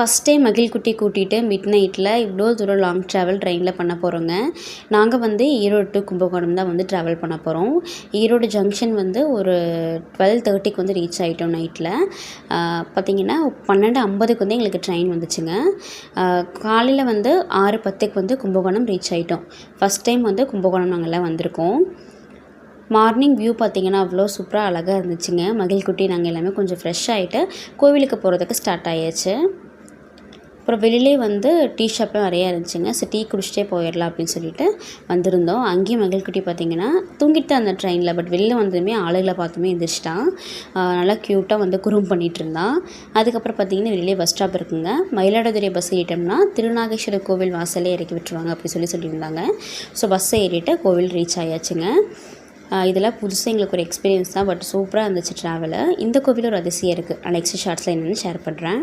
First time மகிழ்குட்டி கூட்டிகிட்டு mid நைட்டில் இவ்வளோ தூரம் லாங் ட்ராவல் ட்ரெயினில் பண்ண போகிறோங்க. நாங்கள் வந்து ஈரோடு டு கும்பகோணம் தான் வந்து ட்ராவல் பண்ண போகிறோம். ஈரோடு ஜங்ஷன் வந்து ஒரு 12:30க்கு வந்து ரீச் ஆகிட்டோம் நைட்டில். பார்த்திங்கன்னா 12:50க்கு வந்து எங்களுக்கு ட்ரெயின் வந்துச்சுங்க. காலையில் வந்து 6:10க்கு வந்து கும்பகோணம் ரீச் ஆகிட்டோம். ஃபஸ்ட் டைம் வந்து கும்பகோணம் நாங்கள்லாம் வந்திருக்கோம். மார்னிங் வியூ பார்த்திங்கன்னா அவ்வளோ சூப்பராக அழகாக இருந்துச்சுங்க. மகிழ்குட்டி நாங்கள் எல்லாமே கொஞ்சம் ஃப்ரெஷ் ஆகிட்டு கோவிலுக்கு போகிறதுக்கு ஸ்டார்ட் ஆயாச்சு. அப்புறம் வெளியிலே வந்து டீ ஷாப்பும் நிறையா இருந்துச்சுங்க. ஸோ டீ குடிச்சிட்டே போயிடலாம் அப்படின்னு சொல்லிட்டு வந்திருந்தோம். அங்கேயும் மகிழ்குட்டி பார்த்திங்கன்னா தூங்கிட்டு அந்த ட்ரெயினில், பட் வெளில வந்ததுமே ஆளுகளை பார்த்துமே எந்திரிச்சிட்டான். நல்லா க்யூட்டாக வந்து குறும் பண்ணிகிட்டு இருந்தான். அதுக்கப்புறம் பார்த்திங்கன்னா வெளியிலே பஸ் ஸ்டாப் இருக்குங்க. மயிலாடுதுறை பஸ் ஏறிட்டோம்னா திருநாகேஸ்வரர் கோவில் வாசலே இறக்கி விட்டுருவாங்க அப்படி சொல்லியிருந்தாங்க. ஸோ பஸ்ஸை ஏறிட்டு கோவில் ரீச் ஆயாச்சுங்க. இதெல்லாம் புதுசாக எங்களுக்கு ஒரு எக்ஸ்பீரியன்ஸ் தான், பட் சூப்பராக இருந்துச்சு ட்ராவலு. இந்த கோவிலும் ஒரு அதிசயம் இருக்குது. நெக்ஸ்ட் ஷார்ட்ஸில் என்னென்னு ஷேர் பண்ணுறேன்.